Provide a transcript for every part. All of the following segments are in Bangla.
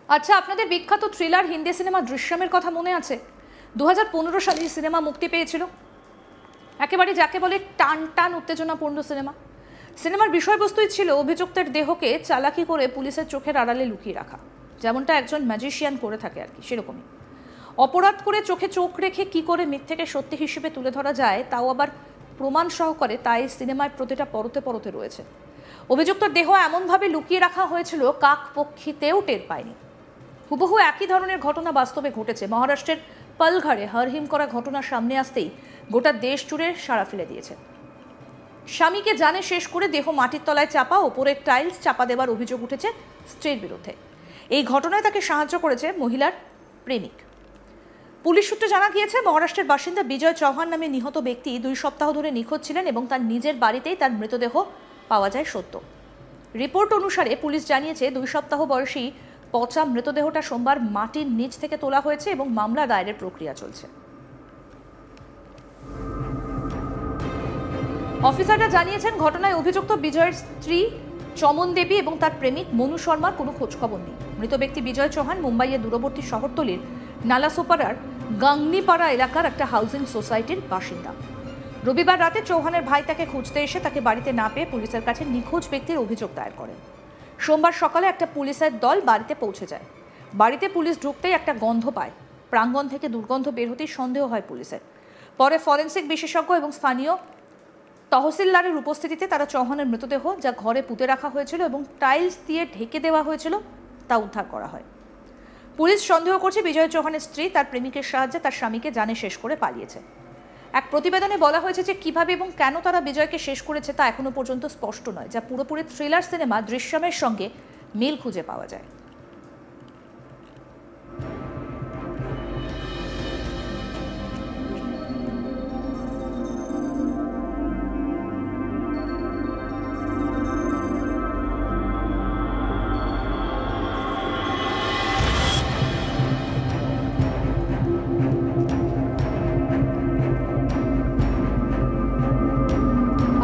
আচ্ছা, আপনাদের বিখ্যাত থ্রিলার হিন্দি সিনেমা দৃশ্যমের কথা মনে আছে? 2015 সালে এই সিনেমা মুক্তি পেয়েছিল। একেবারে যাকে বলে টান টান উত্তেজনাপূর্ণ সিনেমা। সিনেমার বিষয়বস্তুই ছিল অভিযুক্তের দেহকে চালাকি করে পুলিশের চোখের আড়ালে লুকিয়ে রাখা, যেমনটা একজন ম্যাজিশিয়ান করে থাকে আর কি, সেরকমই। অপরাধ করে চোখে চোখ রেখে কি করে মিথ্যেকে সত্যি হিসেবে তুলে ধরা যায়, তাও আবার প্রমাণ সহকারে, তাই সিনেমার প্রতিটা পরতে পরতে রয়েছে। অভিযুক্তের দেহ এমনভাবে লুকিয়ে রাখা হয়েছিল কাক পক্ষীতেও টের পায়নি। হুবহু একই ধরনের ঘটনা বাস্তবে ঘটেছে। মহারাষ্ট্রের পালঘরে হরহিম করা ঘটনা সামনে আসতেই গোটা দেশ জুড়ে সাড়া ফেলে দিয়েছে। স্বামীকে জানে শেষ করে দেহ মাটির তলায় চাপা, ওপরের টাইলস চাপা দেওয়ার অভিযোগ উঠেছে স্ত্রীর বিরুদ্ধে। এই ঘটনায় তাকে সাহায্য করেছে মহিলার প্রেমিক। পুলিশ সূত্রে জানা গিয়েছে, মহারাষ্ট্রের বাসিন্দা বিজয় চৌহান নামে নিহত ব্যক্তি 2 সপ্তাহ ধরে নিখোঁজ ছিলেন এবং তার নিজের বাড়িতেই তার মৃতদেহ পাওয়া যায় সত্য। রিপোর্ট অনুসারে পুলিশ জানিয়েছে 2 সপ্তাহ বয়সী পচা মৃতদেহটা সোমবার মাটির নিচ থেকে তোলা হয়েছে এবং মামলা দায়েরের প্রক্রিয়া চলছে। অফিসাররা জানিয়েছেন, ঘটনায় অভিযুক্ত বিজয়ের স্ত্রী চমন দেবী এবং তার প্রেমিক মনু শর্মার কোনো খোঁজখবর নেই। মৃত ব্যক্তি বিজয় চৌহান মুম্বাইয়ের দূরবর্তী শহরতলির নালাসোপাড়ার গাংনিপাড়া এলাকার একটা হাউজিং সোসাইটির বাসিন্দা। রবিবার রাতে চৌহানের ভাই তাকে খুঁজতে এসে তাকে বাড়িতে না পেয়ে পুলিশের কাছে নিখোঁজ ব্যক্তির অভিযোগ দায়ের করেন। সোমবার সকালে একটা পুলিশের দল বাড়িতে পৌঁছে যায়। বাড়িতে পুলিশ ঢুকতেই একটা গন্ধ পায়। প্রাঙ্গণ থেকে দুর্গন্ধ বের হতেই সন্দেহ হয় পুলিশের। পরে ফরেনসিক বিশেষজ্ঞ এবং স্থানীয় তহসিলদারের উপস্থিতিতে তারা চৌহানের মৃতদেহ, যা ঘরে পুঁতে রাখা হয়েছিল এবং টাইলস দিয়ে ঢেকে দেওয়া হয়েছিল, তা উদ্ধার করা হয়। পুলিশ সন্দেহ করছে বিজয় চৌহানের স্ত্রী তার প্রেমিকের সাহায্যে তার স্বামীকে জানে শেষ করে পালিয়েছে। এক প্রতিবেদনে বলা হয়েছে যে কিভাবে এবং কেন তারা বিজয়কে শেষ করেছে তা এখনো পর্যন্ত স্পষ্ট নয়, যা পুরোপুরি থ্রিলার সিনেমা দৃশ্যমের সঙ্গে মিল খুঁজে পাওয়া যায়।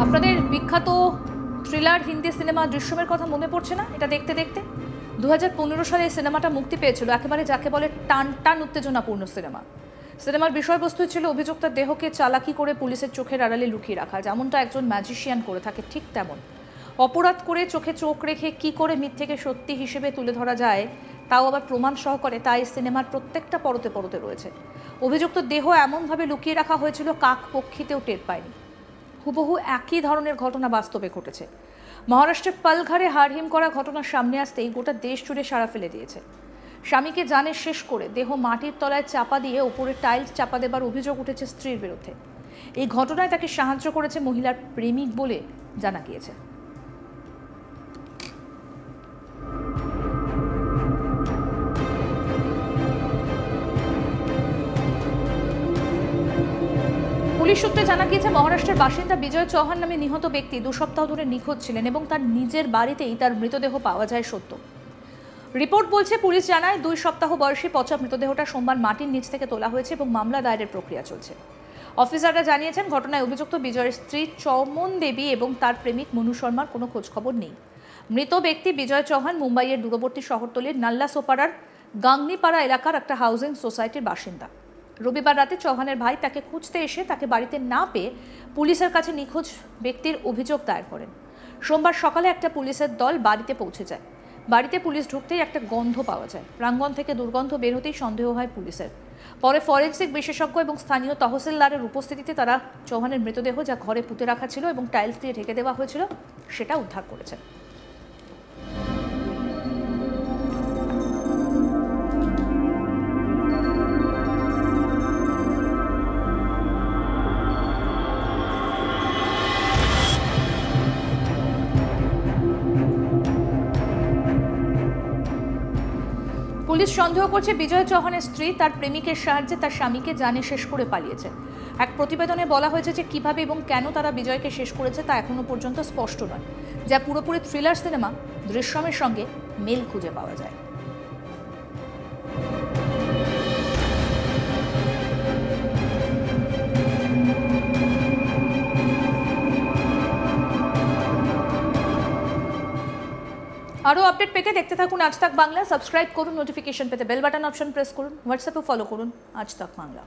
আপনাদের বিখ্যাত থ্রিলার হিন্দি সিনেমা দৃশ্যমের কথা মনে পড়ছে না? এটা দেখতে দেখতে 2015 সালে এই সিনেমাটা মুক্তি পেয়েছিল। একেবারে যাকে বলে টান টান উত্তেজনাপূর্ণ সিনেমা। সিনেমার বিষয়বস্তু ছিল অভিযুক্তের দেহকে চালাকি করে পুলিশের চোখের আড়ালে লুকিয়ে রাখা, যেমনটা একজন ম্যাজিশিয়ান করে থাকে ঠিক তেমন। অপরাধ করে চোখে চোখ রেখে কি করে মিথ্যেকে সত্যি হিসেবে তুলে ধরা যায়, তাও আবার প্রমাণ সহকারে, তাই সিনেমার প্রত্যেকটা পরতে পরতে রয়েছে। অভিযুক্ত দেহ এমনভাবে লুকিয়ে রাখা হয়েছিল কাক পক্ষীতেও টের পায়নি। হুবহু একই ধরনের ঘটনা বাস্তবে ঘটেছে। মহারাষ্ট্রের পালঘরে হাড়হিম করা ঘটনার সামনে আসতেই গোটা দেশ জুড়ে সাড়া ফেলে দিয়েছে। স্বামীকে জানে শেষ করে দেহ মাটির তলায় চাপা দিয়ে ওপরে টাইলস চাপা দেবার অভিযোগ উঠেছে স্ত্রীর বিরুদ্ধে। এই ঘটনায় তাকে সাহায্য করেছে মহিলার প্রেমিক বলে জানা গিয়েছে। পুলিশ সূত্রে জানা গিয়েছে, মহারাষ্ট্রের বাসিন্দা বিজয় চৌহান নামে নিহত ব্যক্তি 2 সপ্তাহ ধরে নিখোঁজ ছিলেন এবং তার নিজের বাড়িতেই তার মৃতদেহ পাওয়া যায় সত্য। রিপোর্ট বলছে, পুলিশ জানায় 2 সপ্তাহ বয়সী পচা মৃতদেহটা সোমবার মাটির নিচ থেকে তোলা হয়েছে এবং মামলা দায়েরের প্রক্রিয়া চলছে। অফিসাররা জানিয়েছেন, ঘটনায় অভিযুক্ত বিজয়ের স্ত্রী চমন দেবী এবং তার প্রেমিক মনু শর্মার কোনো খোঁজখবর নেই। মৃত ব্যক্তি বিজয় চৌহান মুম্বাইয়ের দূরবর্তী শহরতলির নাল্লাসোপাড়ার গাংনিপাড়া এলাকার একটা হাউজিং সোসাইটির বাসিন্দা। রবিবার রাতে চৌহানের ভাই তাকে খুঁজতে এসে তাকে বাড়িতে না পেয়ে পুলিশের কাছে নিখোঁজ ব্যক্তির অভিযোগ দায়ের করেন। সোমবার সকালে একটা পুলিশের দল বাড়িতে পৌঁছে যায়। বাড়িতে পুলিশ ঢুকতেই একটা গন্ধ পাওয়া যায়। প্রাঙ্গণ থেকে দুর্গন্ধ বের হতেই সন্দেহ হয় পুলিশের। পরে ফরেনসিক বিশেষজ্ঞ এবং স্থানীয় তহসিলদারের উপস্থিতিতে তারা চৌহানের মৃতদেহ, যা ঘরে পুঁতে রাখা ছিল এবং টাইলস দিয়ে ঢেকে দেওয়া হয়েছিল, সেটা উদ্ধার করেছে। পুলিশ সন্দেহ করছে বিজয় চৌহানের স্ত্রী তার প্রেমিকের সাহায্যে তার স্বামীকে জানে শেষ করে পালিয়েছে। এক প্রতিবেদনে বলা হয়েছে যে কিভাবে এবং কেন তারা বিজয়কে শেষ করেছে তা এখনো পর্যন্ত স্পষ্ট নয়, যা পুরোপুরি থ্রিলার সিনেমা দৃশ্যমের সঙ্গে মিল খুঁজে পাওয়া যায়। আরও আপডেট পেতে দেখতে থাকুন আজ তাক বাংলা। সাবস্ক্রাইব করুন, নোটিফিকেশন পেতে বেল বাটন অপশন প্রেস করুন, হোয়াটসঅ্যাপে ফলো করুন আজ তাক বাংলা।